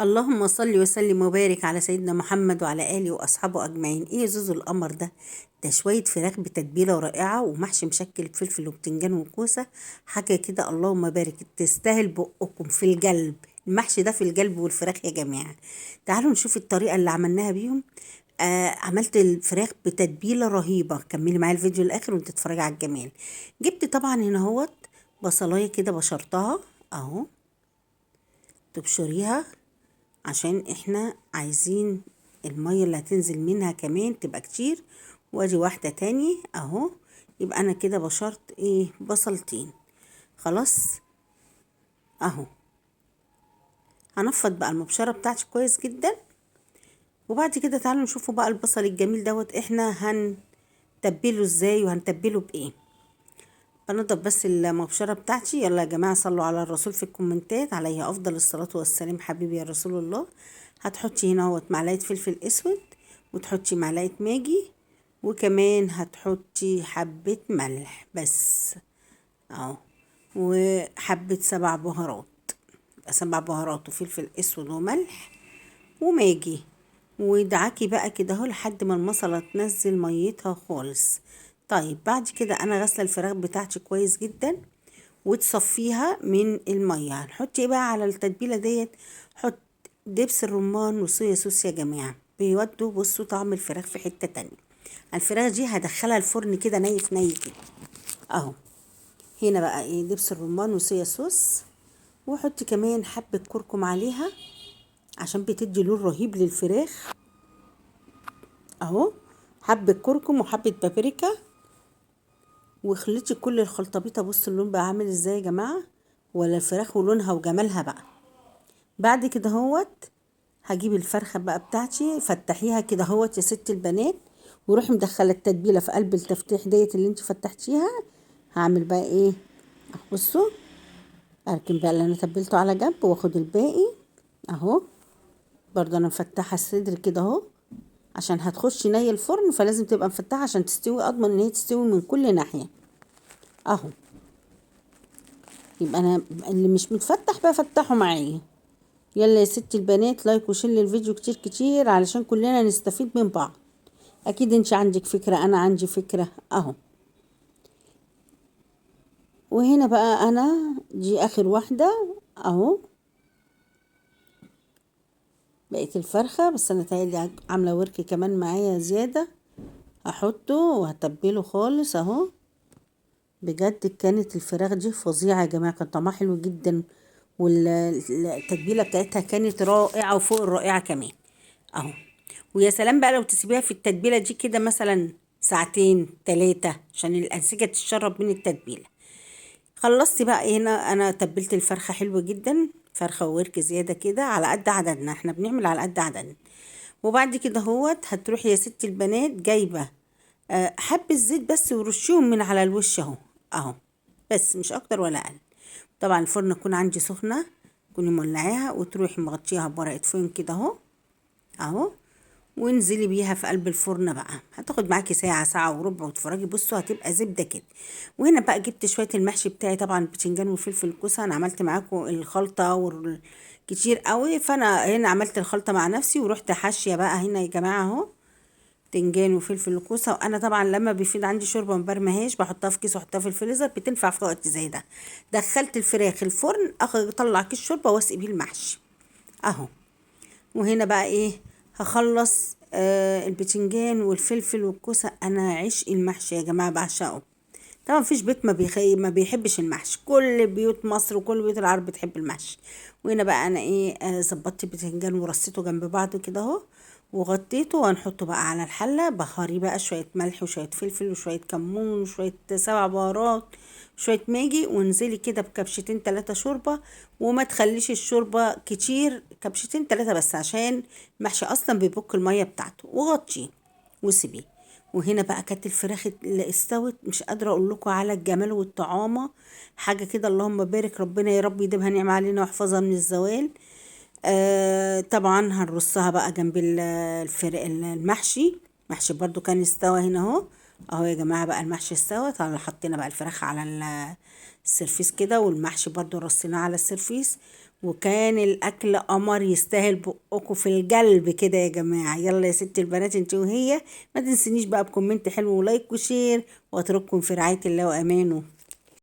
اللهم صل وسلم وبارك على سيدنا محمد وعلى آله وأصحابه أجمعين. إيه يا زوزو القمر ده شوية فراخ بتتبيلة رائعة ومحشي مشكل بفلفل وبتنجان وكوسة. حاجة كده اللهم بارك، تستاهل بقكم في القلب. المحشي ده في القلب والفراخ يا جماعة. تعالوا نشوف الطريقة اللي عملناها بيهم. عملت الفراخ بتتبيلة رهيبة. كملي معايا الفيديو الآخر وانت تتفرجي على الجمال. جبت طبعا هنا هوت بصلاية كده بشرتها اهو، تبشريها عشان احنا عايزين المية اللي هتنزل منها كمان تبقى كتير. وادي واحدة تاني اهو. يبقى انا كده بشرت ايه بصلتين. خلاص اهو. هنفض بقى المبشرة بتاعتي كويس جدا. وبعد كده تعالوا نشوفوا بقى البصل الجميل احنا هنتبله ازاي وهنتبله بايه. بنضف بس المبشرة بتاعتي. يلا يا جماعة صلوا على الرسول في الكومنتات، عليه أفضل الصلاة والسلام. حبيبي يا رسول الله. هتحطي هنا اهوت معلقة فلفل أسود، وتحطي معلقة ماجي، وكمان هتحطي حبة ملح بس اهو، وحبة 7 بهارات. 7 بهارات وفلفل أسود وملح وماجي. وادعكي بقى كده اهو لحد ما المصلة تنزل ميتها خالص. طيب بعد كده انا غاسله الفراخ بتاعتي كويس جدا وتصفيها من الميه. هنحط ايه بقى على التتبيله حط دبس الرمان وصويا صوص يا جماعه، بيودوا بصوا طعم الفراخ في حته تانية. الفراخ دي هدخلها الفرن كده ني في ني كده اهو. هنا بقى ايه دبس الرمان وصويا صوص، وحط كمان حبه كركم عليها عشان بتدي لون رهيب للفراخ اهو. حبه كركم وحبه بابريكا، واخلطي كل الخلطبيطه. بصوا اللون بقى عامل ازاي يا جماعه، ولا الفراخ ولونها وجمالها بقى. بعد كده هجيب الفرخه بقى بتاعتي، فتحيها كده يا ست البنات، وروحي مدخله التتبيله في قلب التفتيح اللي انت فتحتيها. هعمل بقى ايه، بصوا اركن بقى اللي انا تبلته على جنب واخد الباقي اهو. برضه انا مفتحه الصدر كده اهو، عشان هتخش ني الفرن فلازم تبقى مفتحه عشان تستوي، اضمن ان هي تستوي من كل ناحيه اهو. يبقى انا اللي مش متفتح بقى فتحه معايا. يلا يا ستي البنات، لايك وشير للفيديو كتير كتير علشان كلنا نستفيد من بعض. اكيد انت عندك فكرة، انا عندي فكرة اهو. وهنا بقى انا دي اخر واحدة اهو. بقيت الفرخة بس انا تايلي عاملة ورك كمان معايا زيادة، هحطه وهتبله خالص اهو. بجد كانت الفراخ دي فظيعة يا جماعة، كان طعمها حلو جدا، والتتبيلة بتاعتها كانت رائعة وفوق الرائعة كمان اهو. ويا سلام بقى لو تسيبيها في التتبيلة دي كده مثلا ساعتين 3 عشان الأنسجة تشرب من التتبيلة. خلصت بقى هنا انا تبلت الفرخة حلوة جدا، فرخة وورك زيادة كده على قد عددنا، احنا بنعمل على قد عددنا. وبعد كده هتروحي يا ست البنات جايبة حبة زيت بس ورشيهم من على الوش اهو اهو، بس مش اكتر ولا اقل. طبعا الفرن تكون عندي سخنة، تكوني مولعاها وتروحي مغطيها بورقة فويل كده اهو اهو. وانزلي بيها في قلب الفرن بقى، هتاخد معاكي ساعة ساعة وربع وتفرجي. بصوا هتبقى زبدة كده. وهنا بقى جبت شوية المحشي بتاعي، طبعا بتنجان وفلفل الكوسة. انا عملت معاكم الخلطة كتير قوي، فانا هنا عملت الخلطة مع نفسي ورحت حاشية بقى هنا يا جماعة اهو بتنجان وفلفل الكوسة. وانا طبعا لما بيفيد عندي شوربة مبرمهاش بحطها في كيس واحطها في الفريزر، بتنفع في وقت زي ده. دخلت الفراخ الفرن اطلع كيس شوربة واسقي بيه المحشي اهو. وهنا بقى ايه هخلص البتنجان والفلفل والكوسه. انا عشق المحشي يا جماعه، بعشقه. طبعا مفيش بيت ما بيحبش المحشي، كل بيوت مصر وكل بيوت العرب بتحب المحشي. وهنا بقى انا ايه ظبطت البتنجان ورصيته جنب بعضه كده اهو، وغطيته. وهنحطه بقى على الحله بهاري بقى شويه ملح وشويه فلفل وشويه كمون وشويه 7 بهارات شويه ماجي، وانزلي كده بكبشتين 3 شوربه. وما تخليش الشوربه كتير، كبشتين 3 بس عشان المحشي اصلا بيبك الميه بتاعته، وغطيه وسيبيه. وهنا بقى كانت الفراخ اللي استوت، مش قادره اقول لكم على الجمال والطعامه. حاجه كده اللهم بارك، ربنا يا رب يديمها نعمه علينا ويحفظها من الزوال. طبعا هنرصها بقى جنب المحشي. المحشي برضو كان استوى هنا اهو اهو يا جماعه. بقى المحشي استوى، طبعا حطينا بقى الفراخ على السرفيس كده، والمحشي برضو رصيناه على السرفيس. وكان الاكل قمر يستاهل بقكم في القلب كده يا جماعه. يلا يا ست البنات انت وهي، ما تنسنيش بقى بكومنت حلو ولايك وشير، واترككم في رعايه الله وامانه.